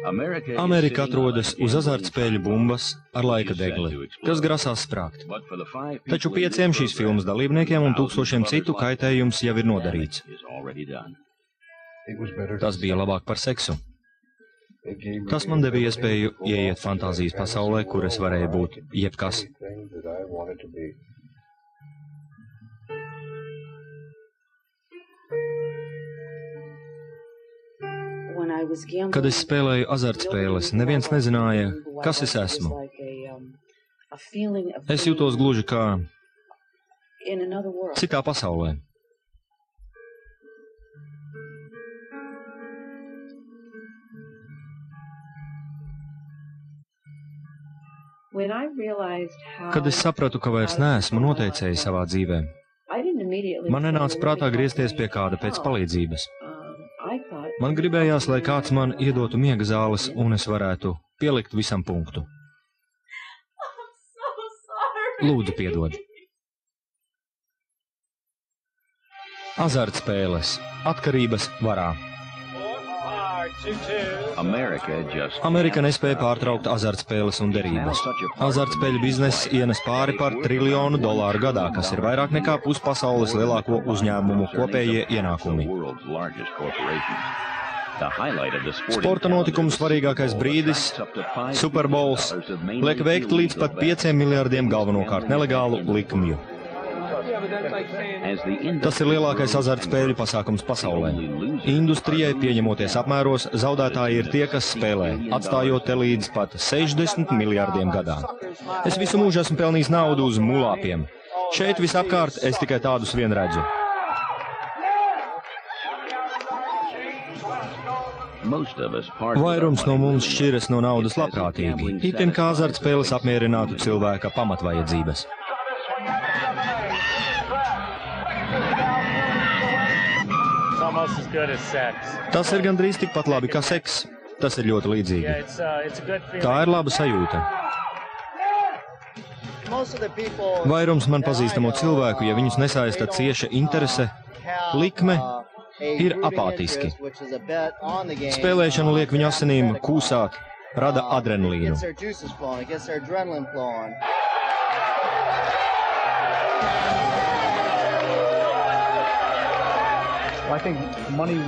Amerika atrodas uz azartspēļu bumbas ar laika degli, kas grasās sprāgt. Taču 5 šīs filmas dalībniekiem un tūkstošiem citu kaitējums jau ir nodarīts. Tas bija labāk par seksu. Tas man deva iespēju ieiet fantāzijas pasaulē, kur es varēju būt jebkas. Kad es spēlēju azartspēles, neviens nezināja, kas es esmu. Es jūtos gluži kā citā pasaulē. Kad es sapratu, ka vairs neesmu noteicēji savā dzīvē, man nenāca prātā griezties pie kāda pēc palīdzības. Man gribējās, lai kāds man iedotu miega zāles, un es varētu pielikt visam punktu. Lūdzu, piedod. Azartspēles. Atkarības varā. Amerika nespēja pārtraukt azartspēles un derības. Azartspēļu bizness ienes pāri par $1 triljonu gadā, kas ir vairāk nekā puspasaules lielāko uzņēmumu kopējie ienākumi. Sporta notikuma svarīgākais brīdis, Super Bowls, liek veikt līdz pat 5 miljardiem galvenokārt nelegālu likmju. Tas ir lielākais azartspēļu pasākums pasaulē. Industrijai pieņemoties apmēros, zaudētāji ir tie, kas spēlē, atstājot te līdz pat 60 miljardiem gadā. Es visu mūžu esmu pelnījis naudu uz mulāpiem. Šeit visapkārt es tikai tādus vien redzu. Vairums no mums šķiras no naudas labprātīgi, itin kā azartspēles apmierinātu cilvēka pamatvajadzības. Tas ir gandrīz tikpat labi kā seks. Tas ir ļoti līdzīgi. Tā ir laba sajūta. Vairums man pazīstamo cilvēku, ja viņus nesaista cieša interese, likme, ir apātiski. Spēlēšana liek viņu asinīm kūsāt, rada adrenalīnu.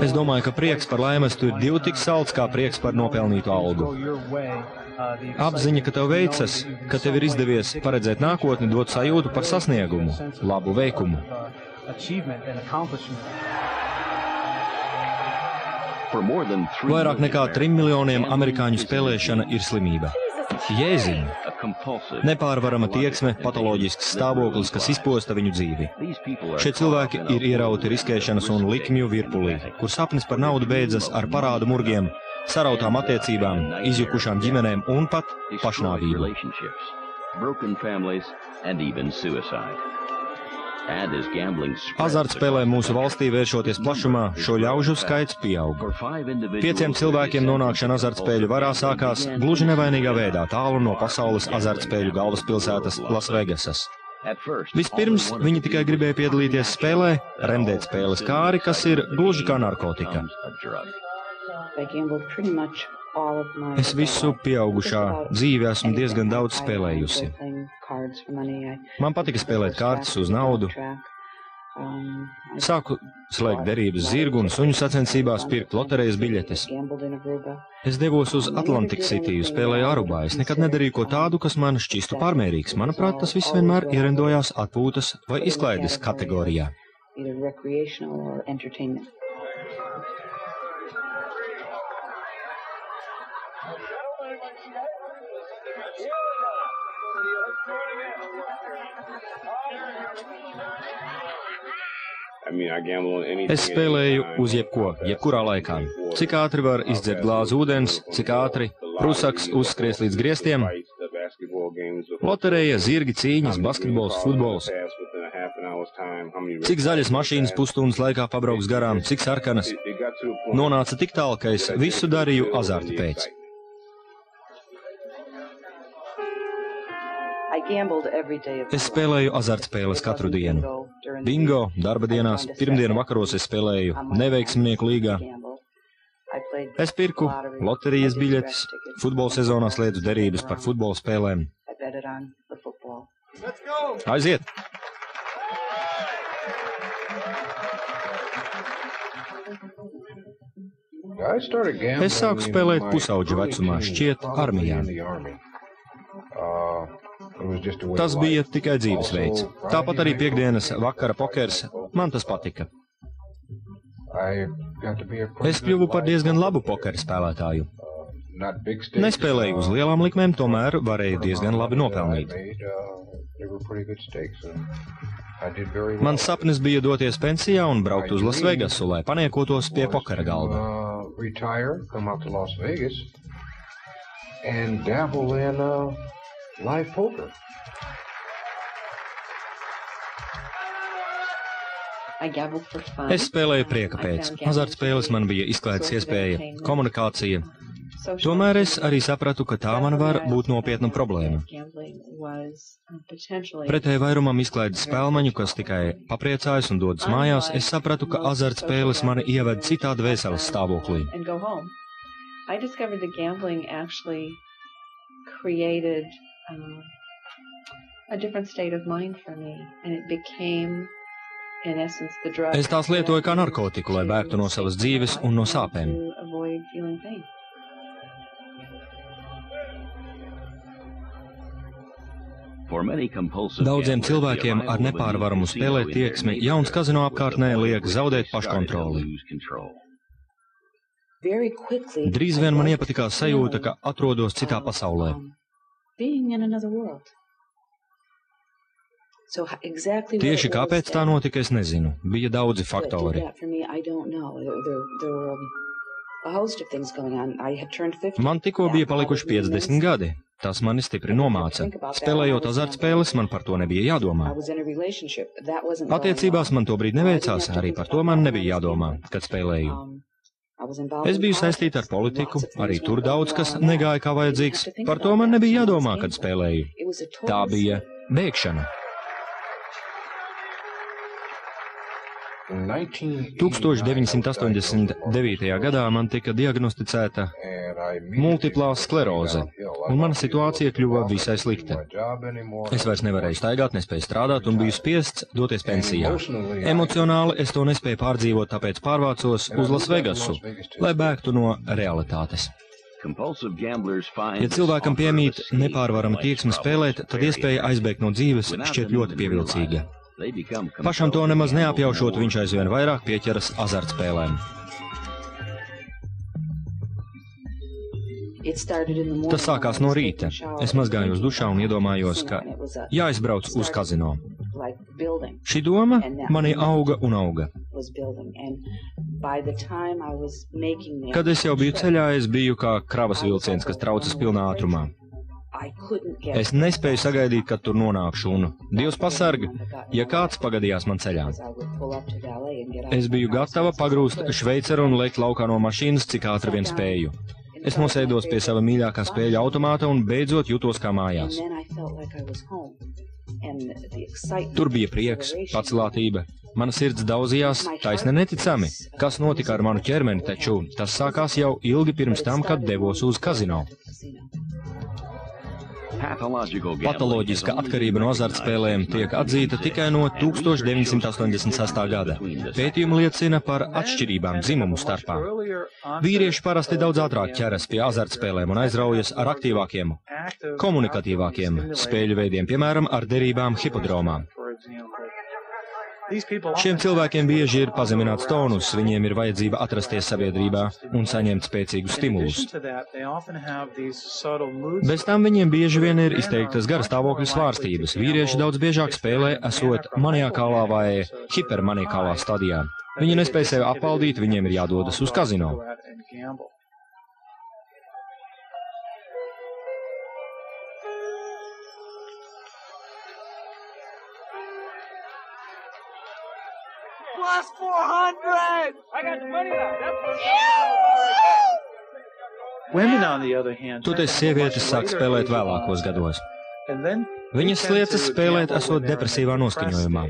Es domāju, ka prieks par laimestu ir divi tik salds, kā prieks par nopelnītu algu. Apziņa, ka tev veicas, ka tev ir izdevies paredzēt nākotni, dot sajūtu par sasniegumu, labu veikumu. Vairāk nekā 3 miljoniem amerikāņu spēlēšana ir slimība. Jēziņ! Nepārvarama tieksme, patoloģisks stāvoklis, kas izposta viņu dzīvi. Šie cilvēki ir ierauti riskēšanas un likmju virpulī, kur sapnis par naudu beidzas ar parādu murgiem, sarautām attiecībām, izjukušām ģimenēm un pat pašnāvību. Azartspēlē mūsu valstī vēršoties plašumā, šo ļaužu skaits pieaug. 5 cilvēkiem nonākšana azartspēļu varā sākās gluži nevainīgā veidā tālu no pasaules azartspēļu galvaspilsētas Lasvegasas. Vispirms viņi tikai gribēja piedalīties spēlē, remdēt spēles kāri, kas ir gluži kā narkotika. Es visu pieaugušā dzīvi esmu diezgan daudz spēlējusi. Man patika spēlēt kārtas uz naudu. Sāku slēgt derības zirgu un suņu sacensībās, pirkt loterejas biļetes. Es devos uz Atlantic City, spēlēju Arubā. Es nekad nedarīju ko tādu, kas man šķistu pārmērīgs. Manuprāt, tas viss vienmēr ierindojās atpūtas vai izklaides kategorijā. Es spēlēju uz jebkurā laikā. Cik ātri var izdzert glāzi ūdens, cik ātri prusaks uzskries līdz griestiem. Lotereja, zirgi, cīņas, basketbols, futbols. Cik zaļas mašīnas pusstundas laikā pabrauks garām, cik sarkanas. Nonāca tik tālu, ka es visu darīju azarta pēc. Es spēlēju azartspēles katru dienu. Bingo, darba dienās, pirmdienu vakaros es spēlēju neveiksmnieku līgā. Es pirku loterijas biļetes, futbola sezonā slēdzu derības par futbola spēlēm. Aiziet! Es sāku spēlēt pusauģa vecumā, šķiet, armijā. Tas bija tikai dzīvesveids. Tāpat arī piekdienas vakara pokers, man tas patika. Es kļuvu par diezgan labu pokeru spēlētāju. Nespēlēju uz lielām likmēm, tomēr varēju diezgan labi nopelnīt. Mans sapnis bija doties pensijā un braukt uz Lasvegasu, lai paniekotos pie pokera galda. Es spēlēju prieka pēc. Azartspēles man bija izklaides iespēja, komunikācija. Tomēr es arī sapratu, ka tā man var būt nopietna problēma. Pretēji vairumam izklaides spēlmaņu, kas tikai papriecājas un dodas mājās, es sapratu, ka azartspēles mani ieved citā dvēseles stāvoklī. Es tās lietoju kā narkotiku, lai bēgtu no savas dzīves un no sāpēm. Daudziem cilvēkiem ar nepārvaramu spēlēt tieksmi jauns kazino apkārtnē liek zaudēt paškontroli. Drīz vien man iepatikās sajūta, ka atrodos citā pasaulē. Tieši kāpēc tā notika, es nezinu. Bija daudzi faktori. Man tikko bija palikuši 50 gadi. Tas mani stipri nomāca. Spēlējot azartspēles, man par to nebija jādomā. Attiecībās man tobrīd neveicās, arī par to man nebija jādomā, kad spēlēju. Es biju saistīta ar politiku, arī tur daudz kas negāja kā vajadzīgs. Par to man nebija jādomā, kad spēlēju. Tā bija bēgšana. 1989. gadā man tika diagnosticēta multiplā skleroze, un mana situācija kļuva visai slikta. Es vairs nevarēju staigāt, nespēju strādāt un biju spiests doties pensijā. Emocionāli es to nespēju pārdzīvot, tāpēc pārvācos uz Lasvegasu, lai bēgtu no realitātes. Ja cilvēkam piemīt nepārvarama tieksme spēlēt, tad iespēja aizbēgt no dzīves šķiet ļoti pievilcīga. Pašam to nemaz neapjaušot, viņš aizvien vairāk pieķeras azartspēlēm. Tas sākās no rīta. Es mazgāju uz dušā un iedomājos, ka jāizbrauc uz kazino. Šī doma manī auga un auga. Kad es jau biju ceļā, es biju kā kravas vilciens, kas traucas pilnā ātrumā. Es nespēju sagaidīt, kad tur nonākšu, un Dievs pasarga, ja kāds pagadījās man ceļā. Es biju gatava pagrūst šveiceru un lekt laukā no mašīnas, cik ātri vien spēju. Es nosēdos pie sava mīļākā spēļu automāta un beidzot jutos kā mājās. Tur bija prieks, pacelātība. Mana sirds daudzījās, taisni neticami. Kas notika ar manu ķermeni, taču tas sākās jau ilgi pirms tam, kad devos uz kazino. Patoloģiska atkarība no azartspēlēm tiek atzīta tikai no 1986. gada. Pētījumi liecina par atšķirībām dzimumu starpā. Vīrieši parasti daudz ātrāk ķeras pie azartspēlēm un aizraujas ar aktīvākiem, komunikatīvākiem spēļu veidiem, piemēram, ar derībām hipodromā. Šiem cilvēkiem bieži ir pazemināts tonus, viņiem ir vajadzība atrasties sabiedrībā un saņemt spēcīgus stimulus. Bez tam viņiem bieži vien ir izteiktas garastāvokļa svārstības. Vīrieši daudz biežāk spēlē, esot maniakālā vai hipermaniakālā stadijā. Viņi nespēj sevi apvaldīt, viņiem ir jādodas uz kazino. Plus 400! I got the money out. Women, on the other hand, Toties sievietes sāk spēlēt vēlākos gados. Viņas liecas spēlēt, esot depresīvā noskaņojumā.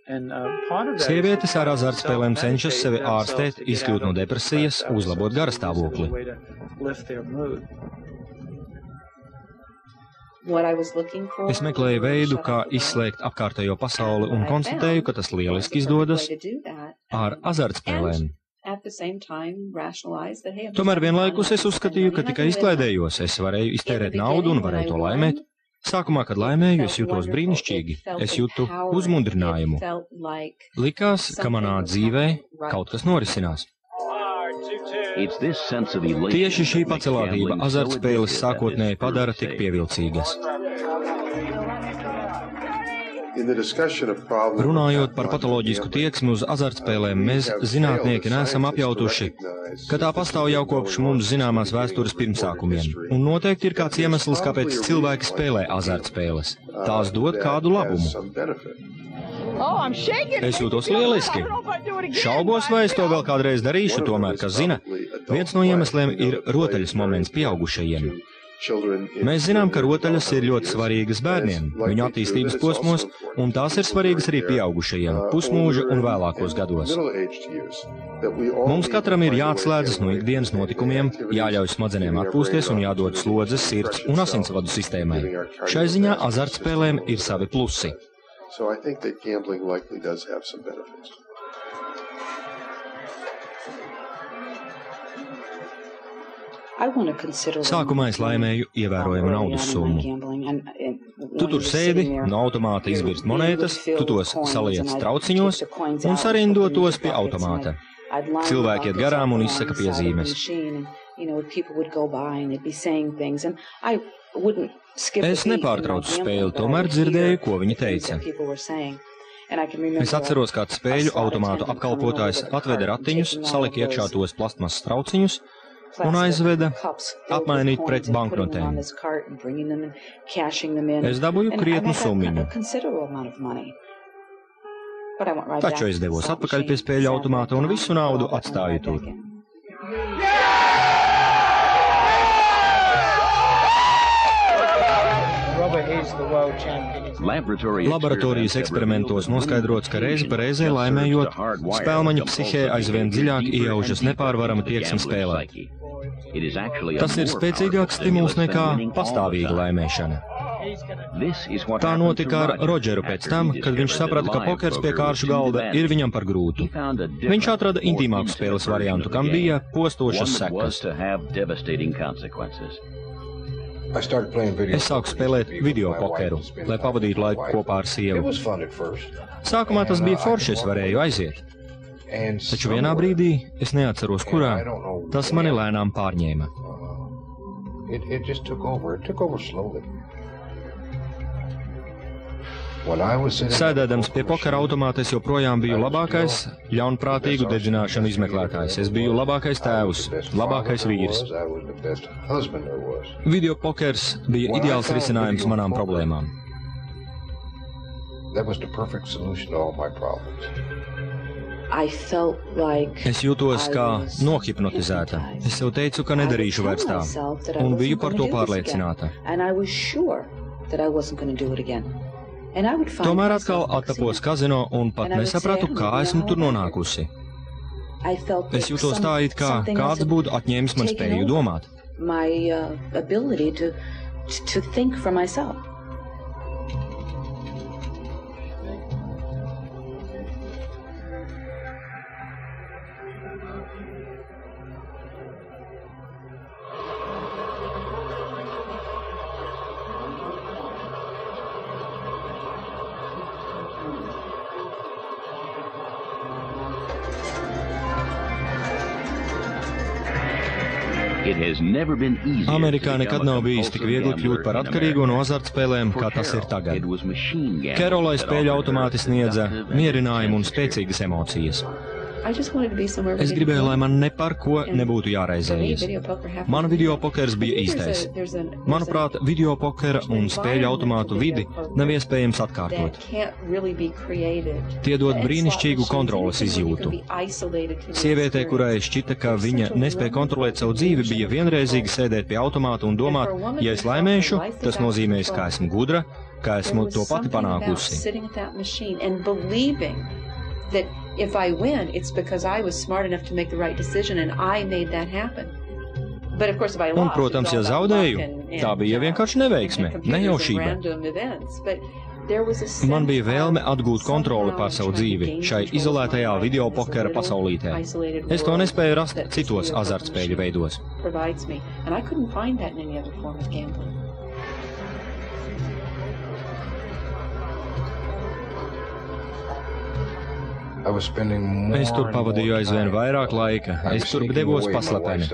Sievietes ar azartspēlēm cenšas sevi ārstēt, izkļūt no depresijas, uzlabot garastāvokli. Es meklēju veidu, kā izslēgt apkārtējo pasauli un konstatēju, ka tas lieliski izdodas ar azartspēlēm. Tomēr vienlaikus es uzskatīju, ka tikai izklaidējos, es varēju iztērēt naudu un varēju to laimēt. Sākumā, kad laimēju, es jutos brīnišķīgi, es jūtu uzmundrinājumu. Likās, ka manā dzīvē kaut kas norisinās. Tieši šī pacelātība azartspēles sākotnēji padara tik pievilcīgas. Runājot par patoloģisku tieksmi uz azartspēlēm, mēs, zinātnieki, neesam apjautuši, ka tā pastāv jau kopš mums zināmās vēstures pirmsākumiem. Un noteikti ir kāds iemesls, kāpēc cilvēki spēlē azartspēles. Tās dod kādu labumu. Es jūtos lieliski. Šaubos, vai es to vēl kādreiz darīšu, tomēr, kas zina, viens no iemesliem ir rotaļas moments pieaugušajiem. Mēs zinām, ka rotaļas ir ļoti svarīgas bērniem, viņu attīstības posmos, un tās ir svarīgas arī pieaugušajiem, pusmūža un vēlākos gados. Mums katram ir jāatslēdzas no ikdienas notikumiem, jāļauj smadzenēm atpūsties un jādod slodzes, sirds un asinsvadu sistēmai. Šai ziņā azartspēlēm ir savi plusi. Sākumā es laimēju ievērojumu naudas summu. Tu tur sēdi, no automāta izbirst monētas, tu tos saliec trauciņos un sarindo tos pie automāta. Cilvēki iet garām un izsaka piezīmes. Es nepārtraucu spēli, tomēr dzirdēju, ko viņi teica. Es atceros, kāds spēļu automātu apkalpotājs atveda ratiņus, salika iekšā tos plastmasas trauciņus un aizveda apmainīt pret banknotēm. Es dabūju krietnu summiņu. Taču es devos atpakaļ pie spēļu automāta un visu naudu atstāju tur. Laboratorijas eksperimentos noskaidrots, ka reizi pa reizē laimējot, spēlmaņa psihē aizvien dziļāk iejaužas nepārvarama tieksme spēlē. Tas ir spēcīgāks stimuls nekā pastāvīga laimēšana. Tā notika ar Rodžeru pēc tam, kad viņš saprata, ka pokers pie kāršu galda ir viņam par grūtu. Viņš atrada intīmāku spēles variantu, kam bija postošas sekas. Es sāku spēlēt video pokeru, lai pavadītu laiku kopā ar sievu. Sākumā tas bija forši, es varēju aiziet. Taču vienā brīdī, es neatceros kurā, tas mani lēnām pārņēma. Sēdēdams pie pokera automāta es joprojām biju labākais ļaunprātīgu dedzināšanu izmeklētājs. Es biju labākais tēvs, labākais vīrs. Video pokers bija ideāls risinājums manām problēmām. Es jūtos kā nohipnotizēta. Es sev teicu, ka nedarīšu vairs tā, un biju par to pārliecināta. Tomēr atkal attapos kazino un pat nesapratu, kā esmu tur nonākusi. Es jūtos tā, it kā kāds būtu atņēmis man spēju domāt. Amerikā nekad nav bijis tik viegli kļūt par atkarīgo no azartspēlēm, kā tas ir tagad. Kerolai spēļu automāti sniedza mierinājumu un spēcīgas emocijas. Es gribēju, lai man ne par ko nebūtu jāraizējas. Man video pokers bija īstais. Manuprāt, video pokera un spēļu automātu vidi nav iespējams atkārtot. Tie dod brīnišķīgu kontroles izjūtu. Sievietē, kurai šķita, ka viņa nespēja kontrolēt savu dzīvi, bija vienreizīgi sēdēt pie automāta un domāt, ja es laimēšu, tas nozīmēs, ka esmu gudra, ka esmu to pati panākusi. Un, protams, ja zaudēju, tā bija vienkārši neveiksme, nejaušība. Man bija vēlme atgūt kontroli pār savu dzīvi šai izolētajā videopokera pasaulītē. Es to nespēju rast citos azartspēļu veidos. Es tur pavadīju aizvien vairāk laika. Es tur devos paslapeni.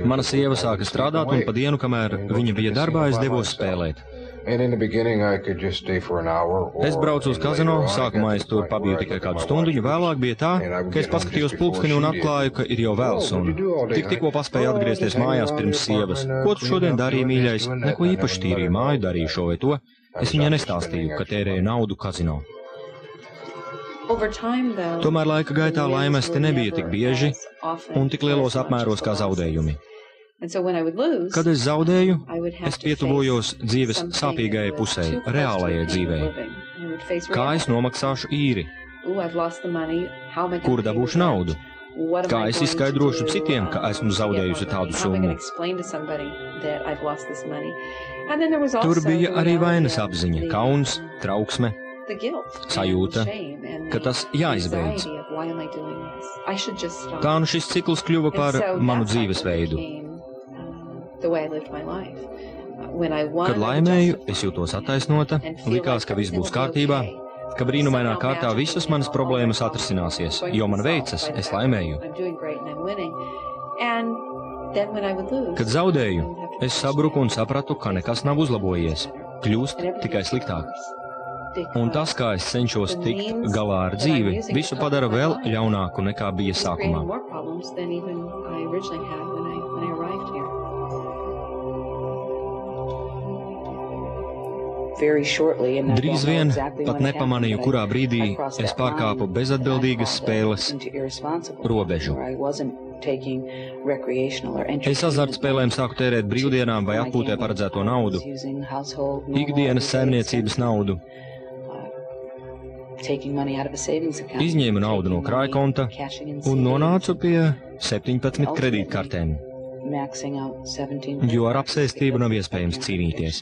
Mana sieva sāka strādāt, un pa dienu, kamēr viņa bija darbā, es devos spēlēt. Es braucu uz kazino, sākumā es tur pabiju tikai kādu stundiņu, vēlāk bija tā, ka es paskatījos pulksteni un atklāju, ka ir jau vēls, un tikko paspēju atgriezties mājās pirms sievas. Ko tu šodien darīji, mīļais? Neko īpaši tīrīju māju, darīju šo vai to. Es viņai nestāstīju, ka tērēju naudu kazino. Tomēr laika gaitā laimesti nebija tik bieži un tik lielos apmēros kā zaudējumi. Kad es zaudēju, es pietuvojos dzīves sāpīgajai pusē, reālajai dzīvei. Kā es nomaksāšu īri? Kur dabūšu naudu? Kā es izskaidrošu citiem, ka esmu zaudējusi tādu summu? Tur bija arī vainas apziņa, kauns, trauksme. Sajūta, ka tas jāizbeidz. Tā nu šis cikls kļuva par manu dzīvesveidu. Kad laimēju, es jūtos attaisnota, likās, ka viss būs kārtībā, ka brīnumainā kārtā visas manas problēmas atrisināsies, jo man veicas, es laimēju. Kad zaudēju, es sabruku un sapratu, ka nekas nav uzlabojies, kļūst tikai sliktāk. Un tas, kā es cenšos tikt galā ar dzīvi, visu padara vēl ļaunāku nekā bija sākumā. Drīz vien, pat nepamanīju, kurā brīdī es pārkāpu bezatbildīgas spēles robežu. Es azartspēlēm sāku tērēt brīvdienām vai atpūtē paredzēto naudu, ikdienas saimniecības naudu, izņēmu naudu no krājkonta un nonācu pie 17 kredītkartēm, jo ar apsēstību nav iespējams cīnīties.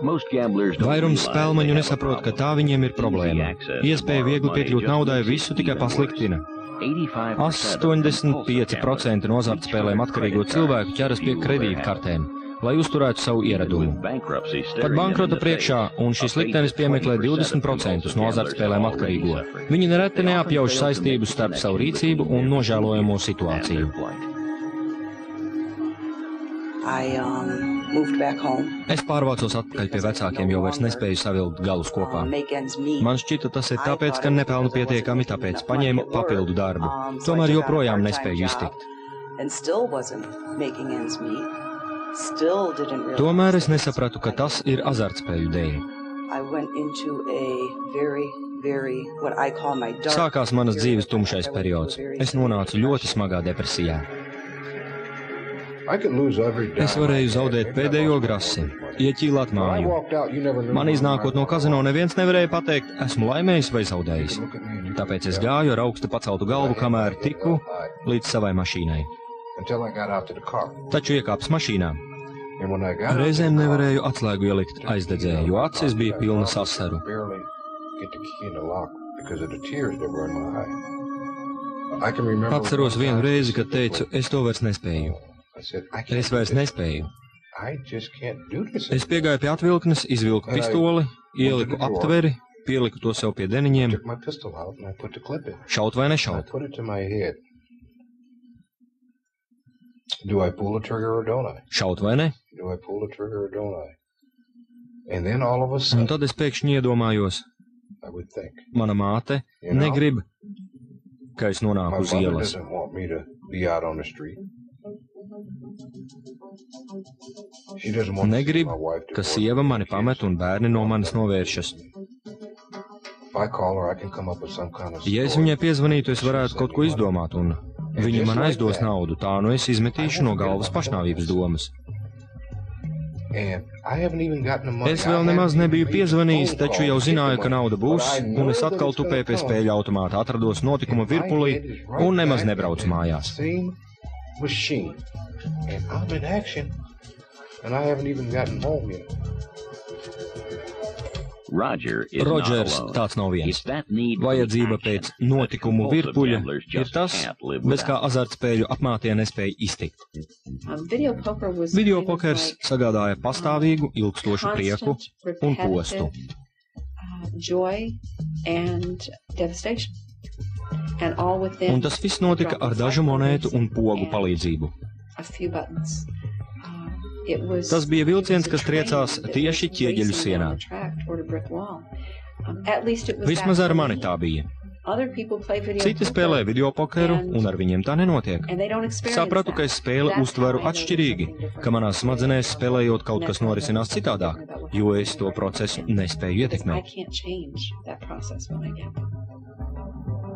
Vairums spēlmaņu nesaprot, ka tā viņiem ir problēma. Iespēja viegli piekļūt naudai visu tikai pasliktina. 85% no azartspēlēm atkarīgo cilvēku ķeras pie kredītkartēm, lai uzturētu savu ieradumu. Pat bankrota priekšā, un šis liktenis piemeklē 20% no azartspēlēm atkarīgo. Viņi nereti neapjauš saistības starp savu rīcību un nožēlojamo situāciju. Es pārvācos atpakaļ pie vecākiem, jo vairs nespēju savilkt galus kopā. Man šķita, tas ir tāpēc, ka nepelnu pietiekami, tāpēc paņēmu papildu darbu. Tomēr joprojām nespēju iztikt. Tomēr es nesapratu, ka tas ir azartspēļu dēļ. Sākās manas dzīves tumšais periods. Es nonācu ļoti smagā depresijā. Es varēju zaudēt pēdējo grasi, ieķīlāt māju. Man iznākot no kazino neviens nevarēja pateikt, esmu laimējis vai zaudējis. Tāpēc es gāju ar augstu paceltu galvu, kamēr tiku līdz savai mašīnai. Taču iekāps mašīnā. Reizēm nevarēju atslēgu ielikt aizdedzē, jo acis bija pilnas asaru. Atceros vienu reizi, kad teicu, es to vairs nespēju. Es vairs nespēju. Es piegāju pie atvilknes, izvilku pistoli, ieliku aptveri, pieliku to sev pie deniņiem. Šaut vai nešaut? Šaut vai ne? Un tad es pēkšņi iedomājos, mana māte negrib, ka es nonāku uz ielas. Negrib, ka sieva mani pamet un bērni no manis novēršas. Ja es viņai piezvanītu, es varētu kaut ko izdomāt, un Viņi man aizdos naudu, tā nu es izmetīšu no galvas pašnāvības domas. Es vēl nemaz nebiju piezvanījis, taču jau zināju, ka nauda būs, un es atkal tupēju pie spēļu automāta, atrados notikuma virpulī un nemaz nebraucu mājās. Rodžers tāds nav viens. Vajadzība pēc notikumu virpuļa ir tas, bez kā azartspēļu apmātie nespēja iztikt. Videopokers sagādāja pastāvīgu, ilgstošu prieku un postu. Un tas viss notika ar dažu monētu un pogu palīdzību. Tas bija vilciens, kas triecās tieši ķieģeļu sienā. Vismaz ar mani tā bija. Citi spēlē videopokeru, un ar viņiem tā nenotiek. Sapratu, ka es spēli uztveru atšķirīgi, ka manās smadzenēs spēlējot kaut kas norisinās citādāk, jo es to procesu nespēju ietekmēt.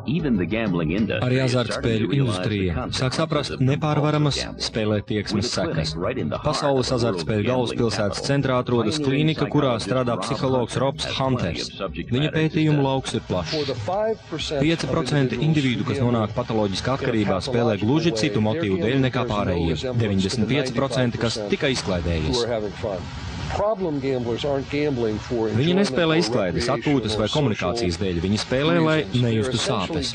Arī azartspēļu industrija sāk saprast nepārvaramas spēlētieksmes sekas. Pasaules azartspēļu galvaspilsētas centrā atrodas klīnika, kurā strādā psihologs Robs Hunters. Viņa pētījumu lauks ir plašs. 5% individu, kas nonāk patoloģiskā atkarībā, spēlē gluži citu motīvu dēļ nekā pārējie. 95%, kas tikai izklaidējies. Viņi nespēlē izklaides, atpūtas vai komunikācijas dēļ. Viņi spēlē, lai nejustu sāpes.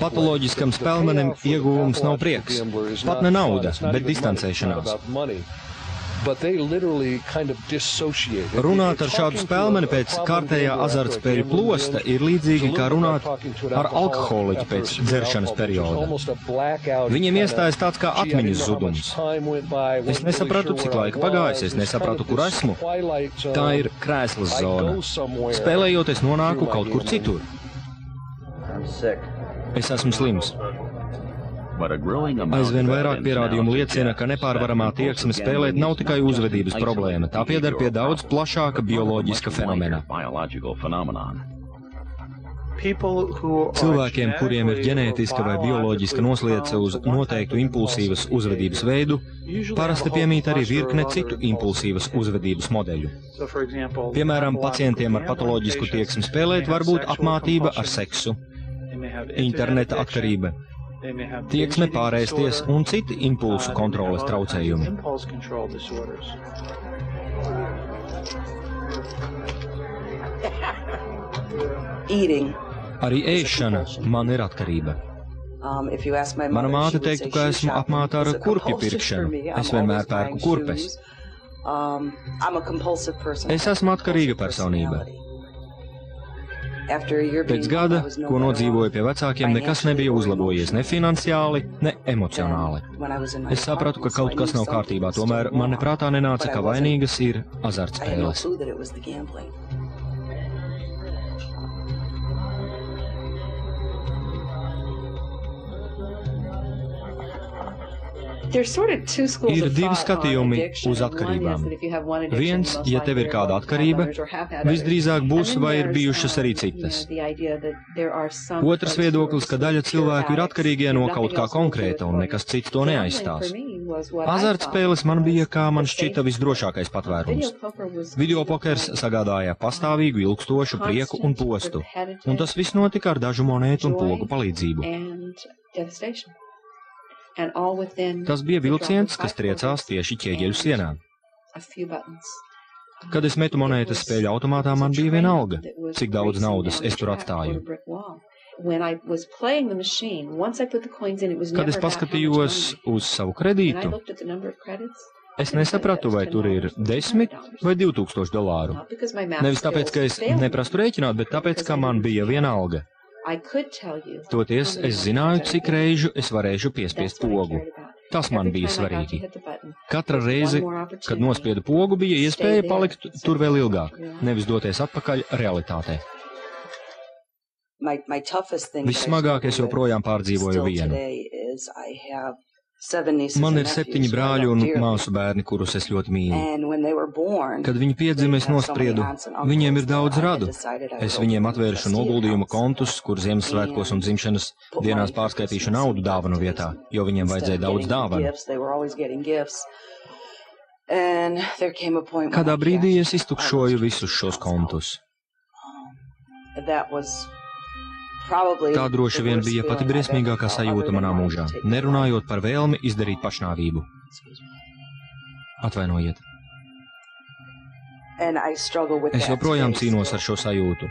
Patoloģiskam spēlmenim ieguvums nav prieks. Pat ne nauda, bet distancēšanās. Runāt ar šādu spēlmeni pēc kārtējā azartspēļu plosta ir līdzīgi kā runāt ar alkoholiķu pēc dzeršanas perioda. Viņiem iestājas tāds kā atmiņas zudums. Es nesapratu, cik laika pagājis, es nesapratu, kur esmu. Tā ir krēslas zona. Spēlējot, es nonāku kaut kur citur. Es esmu slims. Aizvien vairāk pierādījumu liecina, ka nepārvaramā tieksme spēlēt nav tikai uzvedības problēma, tā pieder pie daudz plašāka bioloģiska fenomena. Cilvēkiem, kuriem ir ģenētiska vai bioloģiska nosliece uz noteiktu impulsīvas uzvedības veidu, parasti piemīt arī virkne citu impulsīvas uzvedības modeļu. Piemēram, pacientiem ar patoloģisku tieksmi spēlēt var būt apmātība ar seksu, interneta atkarība, tieksme pārēsties un citi impulsu kontroles traucējumi. Arī ēšana man ir atkarība. Mana māte teiktu, ka esmu apmāta ar kurpju pirkšanu. Es vienmēr pērku kurpes. Es esmu atkarīga personība. Pēc gada, ko nodzīvoju pie vecākiem, nekas nebija uzlabojies, ne finansiāli, ne emocionāli. Es sapratu, ka kaut kas nav kārtībā, tomēr man neprātā nenāca, ka vainīgas ir azartspēles. Ir divi skatījumi uz atkarībām. Viens, ja tev ir kāda atkarība, visdrīzāk būs vai ir bijušas arī citas. Otrs viedoklis, ka daļa cilvēku ir atkarīgie no kaut kā konkrēta un nekas cits to neaizstās. Azartspēles man bija, kā man šķita, visdrošākais patvērums. Videopokers sagādāja pastāvīgu, ilgstošu prieku un postu, un tas viss notika ar dažu monētu un pogu palīdzību. Tas bija vilciens, kas triecās tieši ķieģeļu sienā. Kad es metu monētas spēļu automātā, man bija viena alga, cik daudz naudas es tur atstāju. Kad es paskatījos uz savu kredītu, es nesapratu, vai tur ir 10 vai 2000 dolāru. Nevis tāpēc, ka es neprastu rēķināt, bet tāpēc, ka man bija viena alga. Toties es zināju, cik reižu es varēšu piespiest pogu. Tas man bija svarīgi. Katra reize, kad nospiedu pogu, bija iespēja palikt tur vēl ilgāk, nevis doties atpakaļ realitātē. Vissmagāk es joprojām pārdzīvoju vienu. Man ir 7 brāļi un māsu bērni, kurus es ļoti mīlu. Kad viņi piedzima, es nospriedu, viņiem ir daudz radu. Es viņiem atvēršu noguldījuma kontus, kur Ziemassvētkos un dzimšanas dienās pārskaitīšu naudu dāvanu vietā, jo viņiem vajadzēja daudz dāvanu. Kādā brīdī es iztukšoju visus šos kontus. Tā droši vien bija pati briesmīgākā sajūta manā mūžā, nerunājot par vēlmi izdarīt pašnāvību. Atvainojiet. Es joprojām cīnos ar šo sajūtu,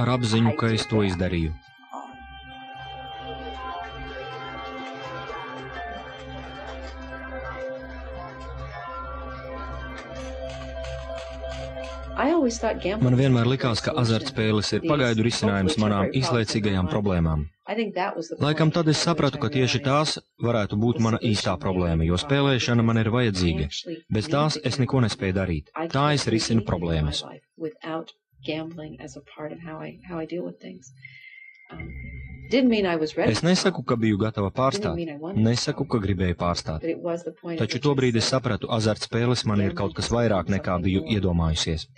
ar apziņu, ka es to izdarīju. Man vienmēr likās, ka azartspēles ir pagaidu risinājums manām īslaicīgajām problēmām. Laikam tad es sapratu, ka tieši tās varētu būt mana īstā problēma, jo spēlēšana man ir vajadzīga. Bez tās es neko nespēju darīt. Tā es risinu problēmas. Es nesaku, ka biju gatava pārstāt, nesaku, ka gribēju pārstāt. Taču tobrīd es sapratu, azartspēles man ir kaut kas vairāk nekā biju iedomājusies.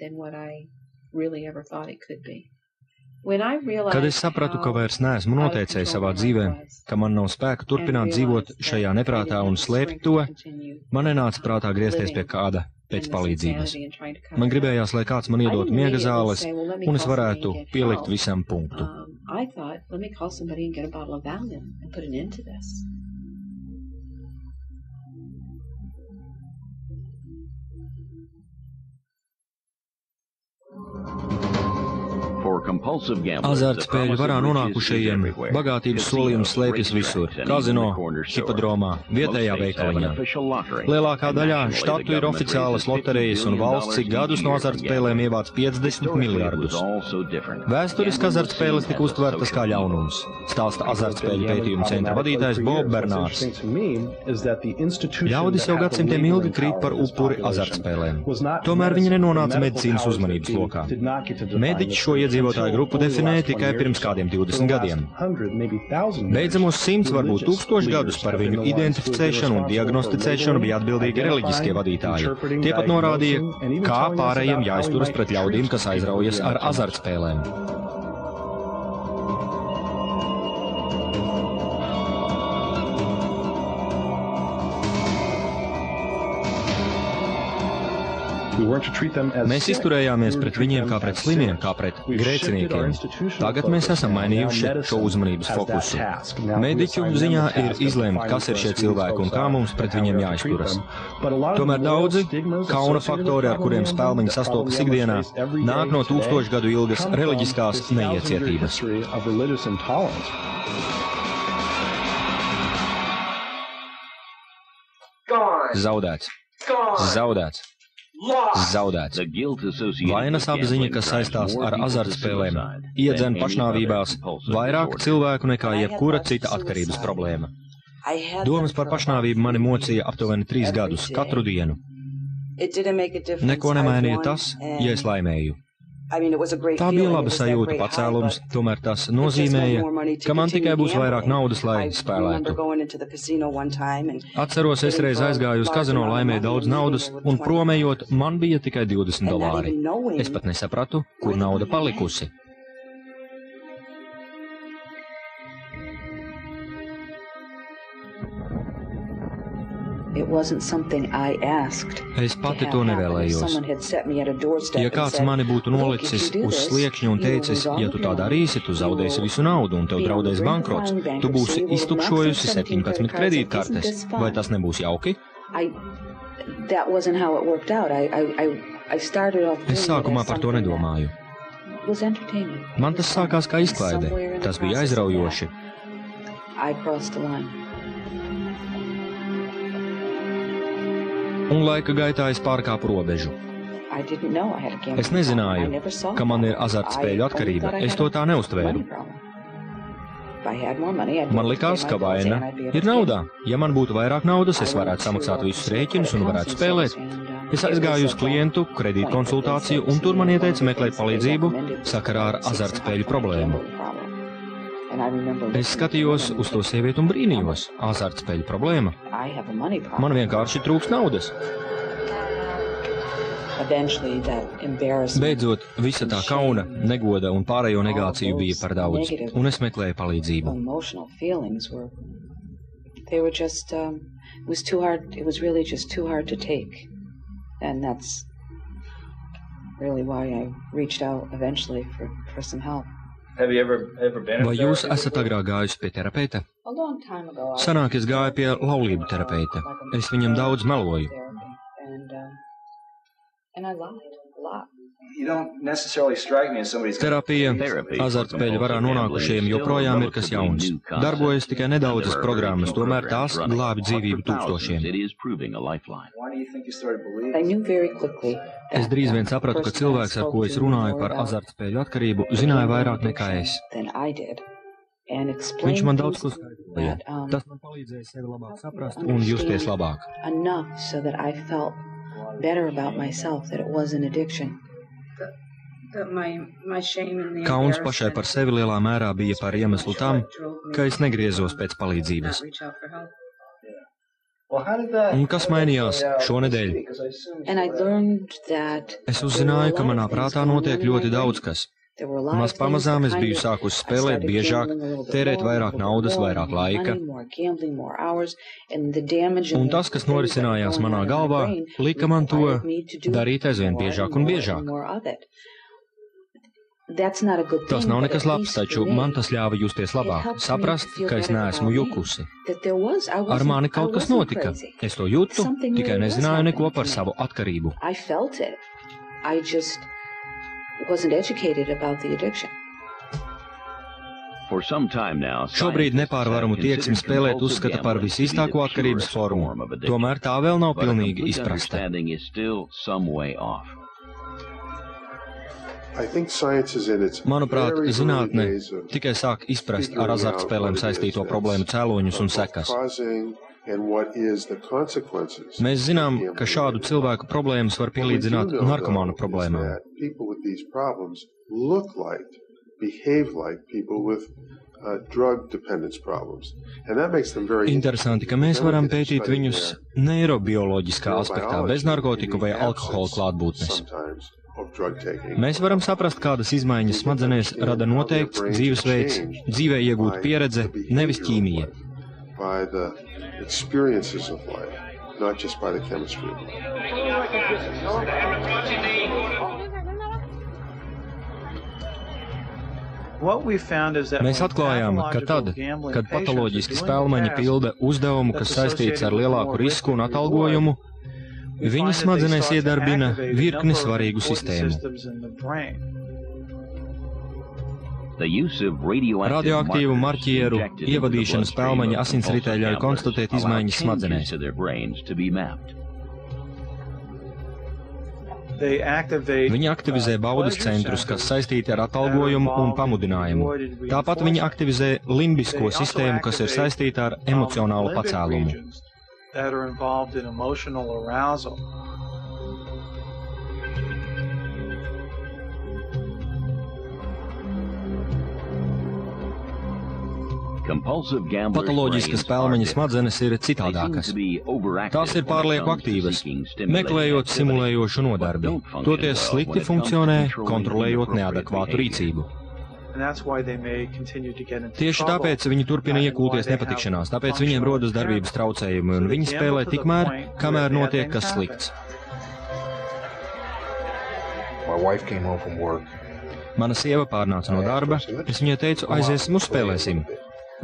Kad es sapratu, ka vairs neesmu noteicējis savā dzīvē, ka man nav spēka turpināt dzīvot šajā neprātā un slēpt to, man nenāca prātā griezties pie kāda pēc palīdzības. Man gribējās, lai kāds man iedot miega zāles, un es varētu pielikt visam punktu. Azartspēļu varā nonākušajiem bagātības solījums slēpjas visur - kazino, hipodromā, vietējā veikaliņā. Lielākā daļā štatu ir oficiālas loterijas un valsts ik gadus no azartspēlēm ievāc 50 miljardus. Vēsturiski azartspēles tika uztvertas kā ļaunums, stāsta azartspēļu pētījuma centra vadītājs Bob Bernārs. Ļaudis jau gadsimtiem ilgi krīt par upuri azartspēlēm. Tomēr viņi nenonāca medicīnas uzmanības lokā. Mediķi šo iedzīvotāju grupu definēja tikai pirms kādiem 20 gadiem. Beidzamos 100, varbūt 1000 gadus par viņu identificēšanu un diagnosticēšanu bija atbildīgi reliģiskie vadītāji. Tie pat norādīja, kā pārējiem jāizturas pret ļaudīm, kas aizraujas ar azartspēlēm. Mēs izturējāmies pret viņiem kā pret slimiem, kā pret grēciniekiem. Tagad mēs esam mainījuši šo uzmanības fokusu. Mediķu ziņā ir izlēmt, kas ir šie cilvēki un kā mums pret viņiem jāizturas. Tomēr daudzi kauna faktori, ar kuriem spēlmeņi sastopas ikdienā, nāk no 1000 gadu ilgas reliģiskās neiecietības. Zaudēts. Zaudēts. Zaudēts. Vainas apziņa, kas saistās ar azartspēlēm, iedzen pašnāvībās vairāk cilvēku nekā jebkura cita atkarības problēma. Domas par pašnāvību mani mocīja aptuveni 3 gadus, katru dienu. Neko nemainīja tas, ja es laimēju. Tā bija laba sajūta, pacēlums, tomēr tas nozīmēja, ka man tikai būs vairāk naudas, lai spēlētu. Atceros, es reiz aizgāju uz kazino, laimēju daudz naudas, un promējot, man bija tikai $20. Es pat nesapratu, kur nauda palikusi. Es pati to nevēlējos. Ja kāds mani būtu nolicis uz sliekšņa un teicis, ja tu tā darīsi, tu zaudēsi visu naudu un tev draudēs bankrots, tu būsi iztukšojusi 17 kredītkartes, vai tas nebūs jauki? Es sākumā par to nedomāju. Man tas sākās kā izklaide. Tas bija aizraujoši. Un laika gaitā es pārkāpu robežu. Es nezināju, ka man ir azartspēļu atkarība. Es to tā neuztvēru. Man likās, ka vaina ir naudā. Ja man būtu vairāk naudas, es varētu samaksāt visus rēķinus un varētu spēlēt. Es aizgāju uz klientu kredītkonsultāciju, un tur man ieteica meklēt palīdzību sakarā ar azartspēļu problēmu. Es skatījos uz to sievieti un brīnījos. Azartspēļu problēma. Man vienkārši trūks naudas. Beidzot, visa tā kauna, negoda un pārējo negāciju bija par daudz, un es meklēju palīdzību. Vai jūs esat agrāk gājusi pie terapeita? Sanāk, es gāju pie laulību terapeita. Es viņam daudz meloju. Terapija azartspēļu varā nonākušajiem joprojām ir kas jauns. Darbojas tikai nedaudzas programmas, tomēr tās glābi dzīvību tūkstošiem. Es drīz vien sapratu, ka cilvēks, ar ko es runāju par azartspēļu atkarību, zināja vairāk nekā es. Viņš man daudz ko skaidroja. Tas man palīdzēja sevi labāk saprast un justies labāk. Kauns pašai par sevi lielā mērā bija par iemeslu tam, ka es negriezos pēc palīdzības. Un kas mainījās šonedēļ? Es uzzināju, ka manā prātā notiek ļoti daudz kas. Maz pamazām es biju sākusi spēlēt biežāk, tērēt vairāk naudas, vairāk laika. Un tas, kas norisinājās manā galvā, lika man to darīt aizvien biežāk un biežāk. Tas nav nekas labs, taču man tas ļāva justies labāk, saprast, ka es neesmu jukusi. Ar mani kaut kas notika. Es to jūtu, tikai nezināju neko par savu atkarību. Šobrīd nepārvaramu tieksmi spēlēt uzskata par visīstāko atkarības formu, tomēr tā vēl nav pilnīgi izprasta. Manuprāt, zinātne tikai sāk izprast ar azartspēlēm saistīto problēmu cēloņus un sekas. Mēs zinām, ka šādu cilvēku problēmas var pielīdzināt narkomānu problēmām. Interesanti, ka mēs varam pētīt viņus neirobioloģiskā aspektā bez narkotiku vai alkohola klātbūtnes. Mēs varam saprast, kādas izmaiņas smadzenēs rada noteikts dzīvesveids, dzīvē iegūta pieredze, nevis ķīmija. Mēs atklājām, ka tad, kad patoloģiski spēlmaņi pilda uzdevumu, kas saistīts ar lielāku risku un atalgojumu, viņi smadzenēs iedarbina virkni svarīgu sistēmu. Radioaktīvu marķieru ievadīšana spēlmaņa asinsritē ļauj konstatēt izmaiņas smadzenēs. Viņi aktivizē baudas centrus, kas saistīti ar atalgojumu un pamudinājumu. Tāpat viņi aktivizē limbisko sistēmu, kas ir saistīta ar emocionālu pacēlumu. Patoloģiskas spēlmaņa smadzenes ir citādākas. Tās ir pārlieku aktīvas, meklējot simulējošu nodarbi. Toties slikti funkcionē, kontrolējot neadekvātu rīcību. Tieši tāpēc viņi turpina iekūties nepatikšanās, tāpēc viņiem rodas darbības traucējumi, un viņi spēlē tikmēr, kamēr notiek kas slikts. Mana sieva pārnāca no darba, es viņai teicu, aiziesim uzspēlēsim.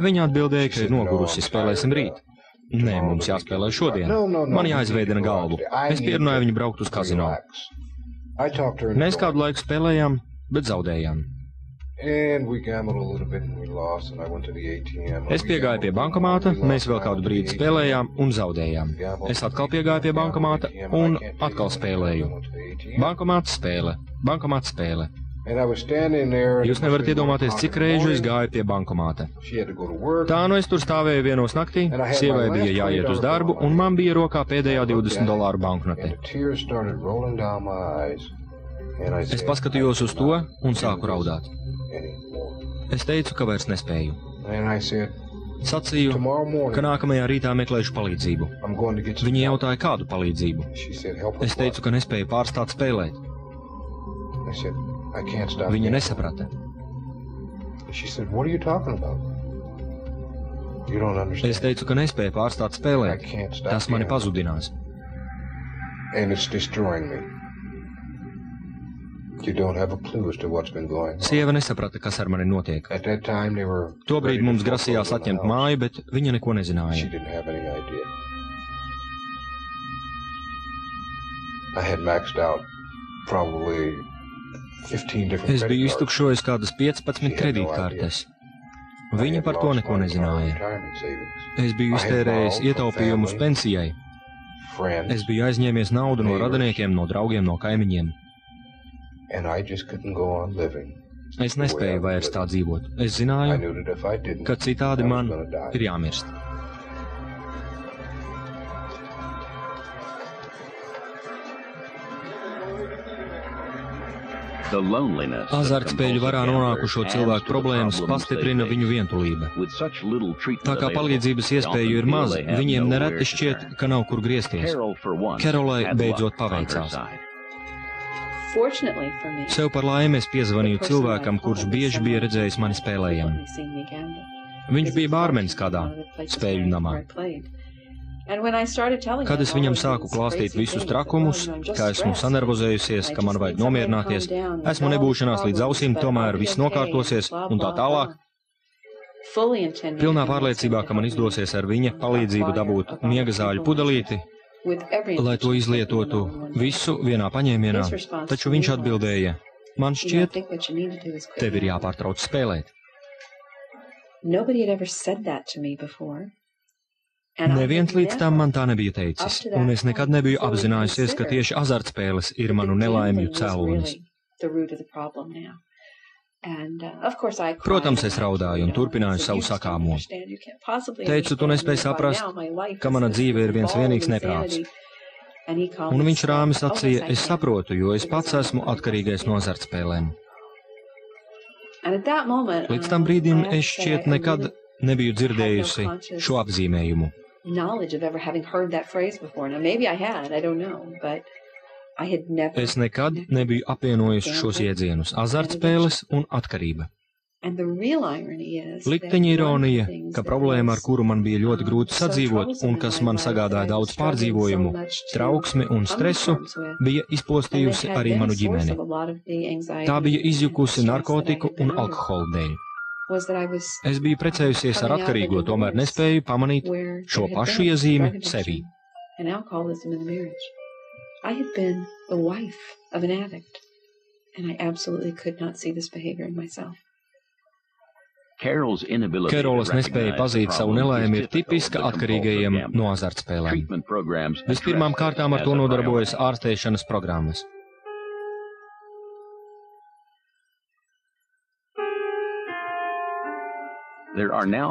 Viņa atbildēja, ka ir nogurusi, spēlēsim rīt. Nē, mums jāspēlē šodien. Man jāizveidina galvu. Es pierunāju viņu braukt uz kazino. Mēs kādu laiku spēlējām, bet zaudējām. Es piegāju pie bankomāta, mēs vēl kādu brīdi spēlējām un zaudējām. Es atkal piegāju pie bankomāta un atkal spēlēju. Bankomāts spēle, bankomāts spēle. Jūs nevarat iedomāties, cik reižu es gāju pie bankomāta. Tā nu es tur stāvēju vienos naktī, sievai bija jāiet uz darbu, un man bija rokā pēdējā $20 banknote. Es paskatījos uz to un sāku raudāt. Es teicu, ka vairs nespēju. And I said, Sacīju, tomorrow morning, ka nākamajā rītā meklēšu palīdzību. I'm going to get some Viņi help. jautāja, kādu palīdzību. She said, help Es with teicu, ka nespēju pārstāt spēlēt. what? I said, I can't stop. Viņa gambling. nesaprata. She said, what are you talking about? You don't understand. Es teicu, ka nespēju pārstāt I spēlēt. can't stop. Tas mani gambling. pazudinās. And it's destroying me. You don't have a clue as to what's been going on. Sieva nesaprata, kas ar mani notiek. At that time, they were Tobrīd ready to mums foreclose grasījās on the atņemt house. māju, bet viņa neko She nezināja. didn't have any idea. I had maxed out probably 15 different Es credit biju cards. iztukšojis kādas 15 kredītkartes. Viņa par to neko nezināja. Es biju iztērējis ietaupījumus pensijai. Es biju aizņēmies naudu no radiniekiem, no draugiem, no kaimiņiem. And I just couldn't go on living. Es nespēju vairs tā dzīvot. Es I zināju, knew that if I didn't, ka citādi I was man gonna die. ir jāmirst. Azartspēļu varā nonākušo cilvēku problēmas pastiprina viņu vientulība. Tā kā palīdzības iespēju ir maz, viņiem nereti šķiet, ka nav kur griezties. Kerolai beidzot paveicās. Sev par laimi es piezvanīju cilvēkam, kurš bieži bija redzējis mani spēlējamu. Viņš bija bārmenis kādā spēļu namā. Kad es viņam sāku klāstīt visus trakumus, ka esmu sanervozējusies, ka man vajag nomierināties, esmu nebūšanās līdz ausīm, tomēr viss nokārtosies un tā tālāk, pilnā pārliecībā, ka man izdosies ar viņa palīdzību dabūt miega zāļu pudelīti, lai to izlietotu visu vienā paņēmienā, taču viņš atbildēja, man šķiet, tev ir jāpārtrauc spēlēt. Neviens līdz tam man tā nebija teicis, un es nekad nebiju apzinājusies, ka tieši azartspēles ir manu nelaimju cēlonis. Protams, es raudāju un turpināju savu sakāmo. Teicu, tu nespēji saprast, ka mana dzīve ir viens vienīgs neprāts. Un viņš rāmi sacīja, es saprotu, jo es pats esmu atkarīgais no azartspēlēm. Līdz tam brīdim es šķiet nekad nebiju dzirdējusi šo apzīmējumu. Es nekad nebiju apvienojusi šos iedzienus - azartspēles un atkarība. Likteņa ironija, ka problēma, ar kuru man bija ļoti grūti sadzīvot un kas man sagādāja daudz pārdzīvojumu, trauksmi un stresu, bija izpostījusi arī manu ģimeni. Tā bija izjukusi narkotiku un alkohola dēļ. Es biju precējusies ar atkarīgo, tomēr nespēju pamanīt šo pašu iezīmi sevī. Kerolas nespēja pazīt savu nelaimi ir tipiska atkarīgajiem no azartspēlēm. Vispirmām kārtām ar to nodarbojas ārstēšanas programmas.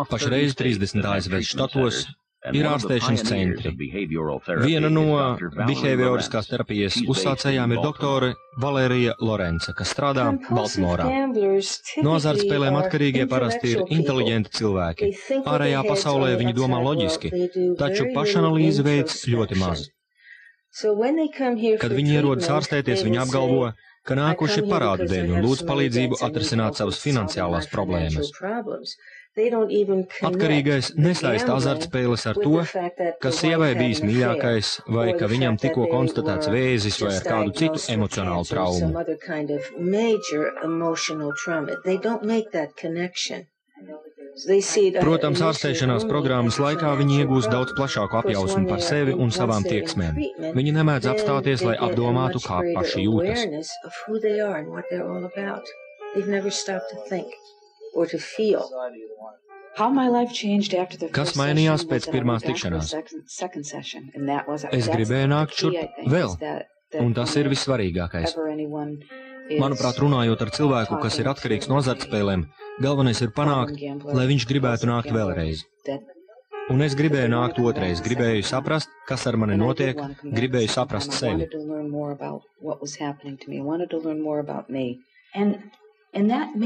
Pašreiz 30 ASV štatos ir ārstēšanas centri. Viena no behavioriskās terapijas uzsācējām ir doktore Valērija Lorenca, kas strādā Baltimorā. No azartspēlēm atkarīgie parasti ir inteliģenti cilvēki. Ārējā pasaulē viņi domā loģiski, taču pašanalīzi veids ļoti maz. Kad viņi ierodas ārstēties, viņi apgalvo, ka nākuši parādu dēļ un lūdz palīdzību atrisināt savas finansiālās problēmas. Atkarīgais nesaista azartspēles ar to, ka sievai bijis mīļākais vai ka viņam tikko konstatēts vēzis vai ar kādu citu emocionālu traumu. Protams, ārstēšanās programmas laikā viņi iegūst daudz plašāku apjausmu par sevi un savām tieksmēm. Viņi nemēdz apstāties, lai apdomātu, kā paši jūtas. Kas mainījās pēc pirmās tikšanās? Es gribēju nākt šurp vēl, un tas ir vissvarīgākais. Manuprāt, runājot ar cilvēku, kas ir atkarīgs no azartspēlēm, galvenais ir panākt, lai viņš gribētu nākt vēlreiz. Un es gribēju nākt otrais, gribēju saprast, kas ar mani notiek, gribēju saprast sevi.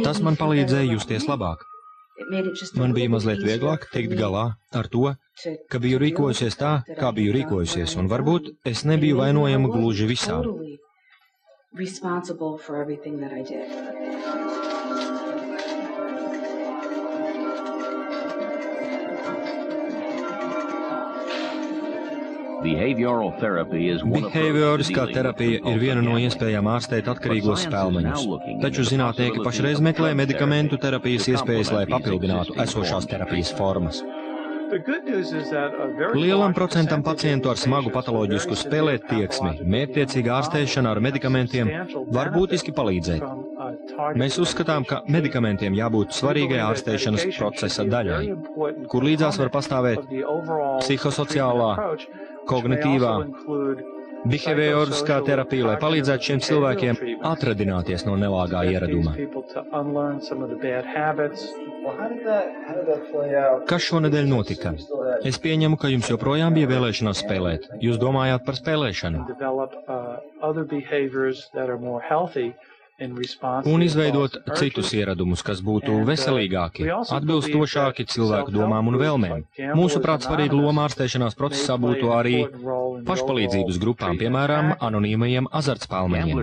Tas man palīdzēja justies labāk. Man bija mazliet vieglāk tikt galā ar to, ka biju rīkojusies tā, kā biju rīkojusies, un varbūt es nebiju vainojama gluži visā. Behavioriskā terapija ir viena no iespējām ārstēt atkarīgos spēlmeņus, taču zinātnieki pašreiz meklē medikamentu terapijas iespējas, lai papildinātu esošās terapijas formas. Lielam procentam pacientu ar smagu patoloģisku spēlēttieksmi mērķtiecīga ārstēšana ar medikamentiem var būtiski palīdzēt. Mēs uzskatām, ka medikamentiem jābūt svarīgai ārstēšanas procesa daļai, kur līdzās var pastāvēt psihosociālā, kognitīvā, behavioriskā terapija, lai palīdzētu šiem cilvēkiem atradināties no nelāgā ieraduma. Kas šonedēļ notika? Es pieņemu, ka jums joprojām bija vēlēšanās spēlēt. Jūs domājāt par spēlēšanu. Un izveidot citus ieradumus, kas būtu veselīgāki, atbilstošāki cilvēku domām un vēlmēm. Mūsuprāt, svarīga loma ārstēšanās procesā būtu arī pašpalīdzības grupām, piemēram, anonīmajiem azartspēlmeņiem.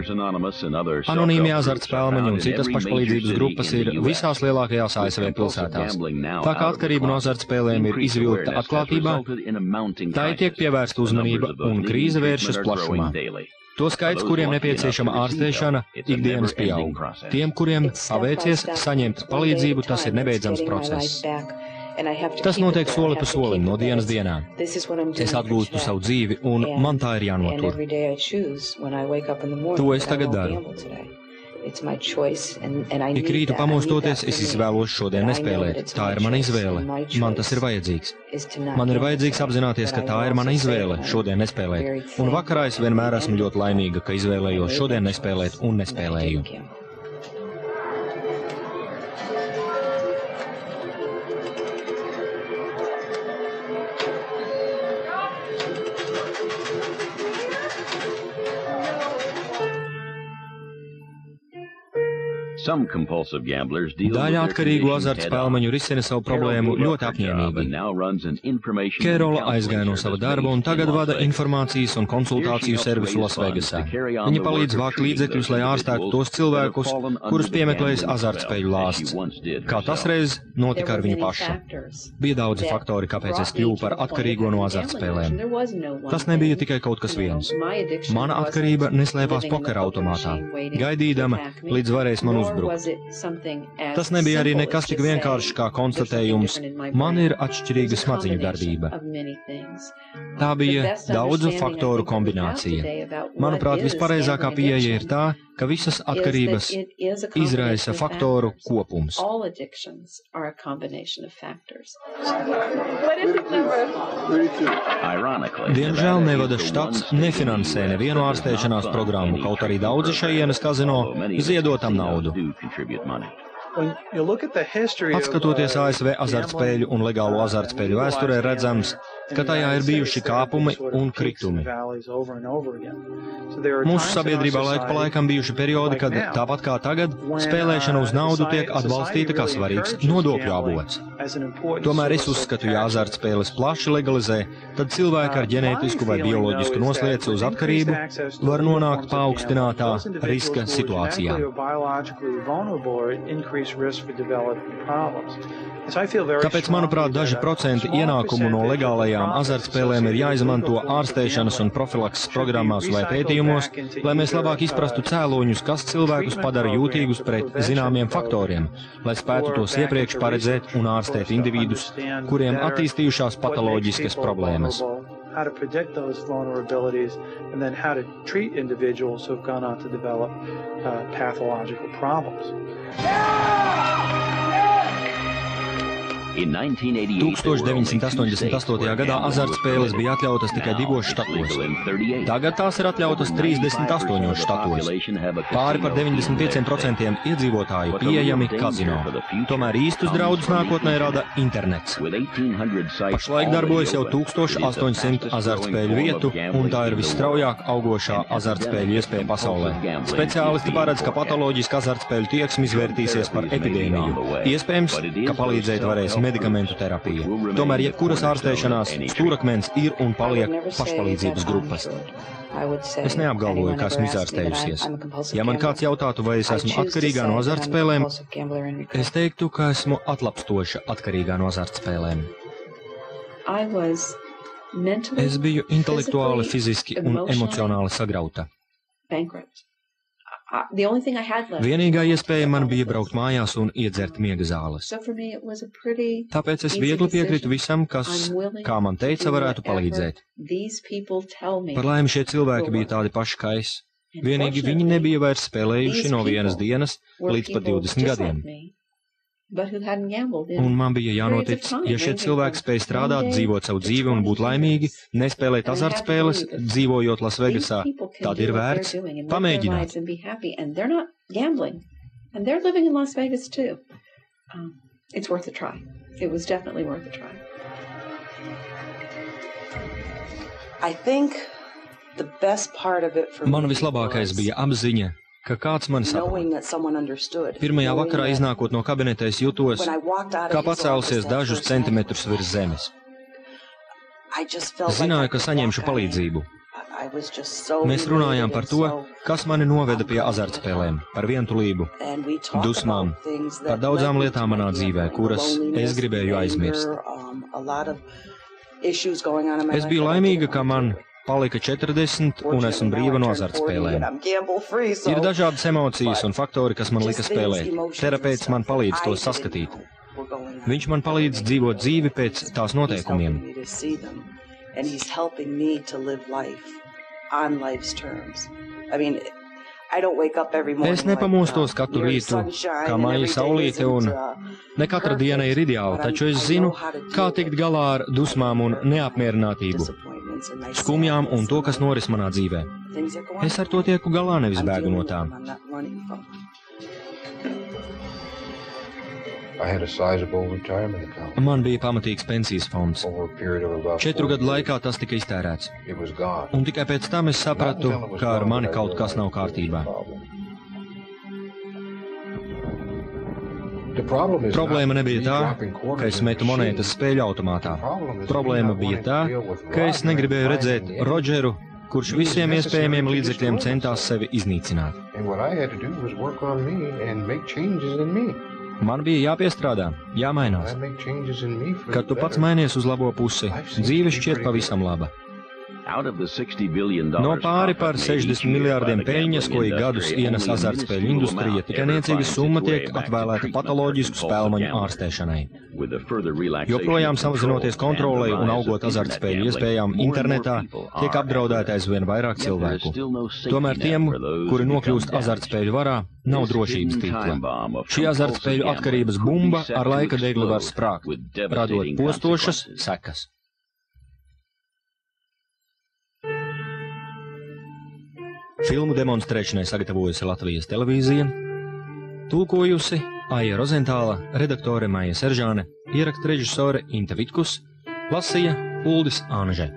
Anonīmie azartspēlmeņi un citas pašpalīdzības grupas ir visās lielākajās ASV pilsētās. Tā kā atkarība no azartspēlēm ir izvilkta atklātībā, tai tiek pievērsta uzmanība un krīze vēršas plašumā. To skaits, kuriem nepieciešama ārstēšana, ikdienas pieaug. Tiem, kuriem paveicies saņemt palīdzību, tas ir nebeidzams process. Tas notiek soli pa solim no dienas dienā. Es atgūstu savu dzīvi, un man tā ir jānotur. To es tagad daru. Ik rītu pamostoties, es izvēlos šodien nespēlēt. Tā ir mana izvēle. Man tas ir vajadzīgs. Man ir vajadzīgs apzināties, ka tā ir mana izvēle šodien nespēlēt. Un vakarā es vienmēr esmu ļoti laimīga, ka izvēlējos šodien nespēlēt un nespēlēju. Daļa atkarīgu azartspēlmeņu risina savu problēmu ļoti apņēmīgi. Kerola aizgāja no sava darba un tagad vada informācijas un konsultāciju servisu Lasvegasā. Viņa palīdz vākt līdzekļus, lai ārstētu tos cilvēkus, kurus piemeklējas azartspēļu lāsts. Kā tas reiz notika ar viņu pašu. Bija daudzi faktori, kāpēc es kļuvu par atkarīgo no azartspēlēm. Tas nebija tikai kaut kas viens. Mana atkarība neslēpās pokera automātā, gaidīdama, līdz varēs man uzbrukt. Tas nebija arī nekas tik vienkāršs kā konstatējums. Man ir atšķirīga smadziņu darbība. Tā bija daudzu faktoru kombinācija. Manuprāt, vispareizākā pieeja ir tā, ka visas atkarības izraisa faktoru kopums. Diemžēl Nevadas štats nefinansē nevienu ārstēšanās programmu, kaut arī daudzi šajienes kazino ziedo tam naudu. Atskatoties ASV azartspēļu un legālo azartspēļu vēsturē, redzams, ka tajā ir bijuši kāpumi un kritumi. Mūsu sabiedrībā laiku pa laikam bijuši periodi, kad, tāpat kā tagad, spēlēšana uz naudu tiek atbalstīta kā svarīgs nodokļu avots. Tomēr es uzskatu, ja azartspēles plaši legalizē, tad cilvēki ar ģenētisku vai bioloģisku noslieci uz atkarību var nonākt paaugstinātā riska situācijā. Tāpēc, manuprāt, daži procenti ienākumu no legālajām azartspēlēm ir jāizmanto ārstēšanas un profilakses programmās vai pētījumos, lai mēs labāk izprastu cēloņus, kas cilvēkus padara jūtīgus pret zināmiem faktoriem, lai spētu tos iepriekš paredzēt un ārstēt individus, kuriem attīstījušās patoloģiskas problēmas. How to predict those vulnerabilities, and then how to treat individuals who have gone on to develop pathological problems. 1988. gadā azartspēles bija atļautas tikai 2 štatos. Tagad tās ir atļautas 38 štatos. Pāri par 95% iedzīvotāju pieejami kazino. Tomēr īstus draudus nākotnē rada internets. Pašlaik darbojas jau 1800 azartspēļu vietu, un tā ir visstraujāk augošā azartspēļu iespēja pasaulē. Speciālisti paredz, ka patoloģiska azartspēļu tieksme izvērtīsies par epidēmiju. Iespējams, ka palīdzēt varēs medikamentu terapija. Tomēr jebkuras ārstēšanās stūrakmens ir un paliek pašpalīdzības grupas. Es neapgalvoju, ka esmu izārstējusies. Ja man kāds jautātu, vai es esmu atkarīgā no azartspēlēm, es teiktu, ka esmu atlapstoša atkarīgā no azartspēlēm. Es biju intelektuāli, fiziski un emocionāli sagrauta. Vienīgā iespēja man bija braukt mājās un iedzert miega zāles. Tāpēc es viegli piekritu visam, kas, kā man teica, varētu palīdzēt. Par laimi šie cilvēki bija tādi paši kā es. Vienīgi viņi nebija vairs spēlējuši no vienas dienas līdz pat 20 gadiem. Un man bija jānotic, ja šie cilvēki spēj strādāt, dzīvot savu dzīvi un būt laimīgi, nespēlēt azartspēles, dzīvojot Lasvegasā, tad ir vērts pamēģināt. Man vislabākais bija apziņa, ka kāds mani saprot. Pirmajā vakarā iznākot no kabineta es jutos, kā pacēlusies dažus centimetrus virs zemes. Zināju, ka saņemšu palīdzību. Mēs runājām par to, kas mani noveda pie azartspēlēm, par vientulību, dusmām, par daudzām lietām manā dzīvē, kuras es gribēju aizmirst. Es biju laimīga, ka man palika 40 un esmu brīva no azartspēlēm. Ir dažādas emocijas un faktori, kas man lika spēlēt. Terapeits man palīdz tos saskatīt. Viņš man palīdz dzīvot dzīvi pēc tās noteikumiem. Es nepamostos katru rītu, kā maija saulīte, un ne katra diena ir ideāla, taču es zinu, kā tikt galā ar dusmām un neapmierinātību, skumjām un to, kas noris manā dzīvē. Es ar to tieku galā, nevis bēgu no tām. Man bija pamatīgs pensijas fonds. 4 gadu laikā tas tika iztērēts. Un tikai pēc tam es sapratu, ka ar mani kaut kas nav kārtībā. Problēma nebija tā, ka es metu monētas spēļu automātā. Problēma bija tā, ka es negribēju redzēt Rodžeru, kurš visiem iespējamiem līdzekļiem centās sevi iznīcināt. Man bija jāpiestrādā, jāmainās. Kad tu pats mainies uz labo pusi, dzīve šķiet pavisam laba. No pāri par 60 miljārdiem peļņas, ko ik gadus ienes azartspēļu industrija, tikai niecīga summa tiek atvēlēta patoloģisku spēlmaņu ārstēšanai. Joprojām samazinoties kontrolei un augot azartspēļu iespējām internetā, tiek apdraudēta aizvien vairāk cilvēku. Tomēr tiem, kuri nokļūst azartspēļu varā, nav drošības tīkla. Šī azartspēļu atkarības bumba ar laika degli var sprākt, radot postošas sekas. Filmu demonstrēšanai sagatavojusi Latvijas televīzija, tulkojusi Aija Rozentāla, redaktore Maija Seržāne, ieraksta režisore Inte Vitkus, lasīja Uldis Anže.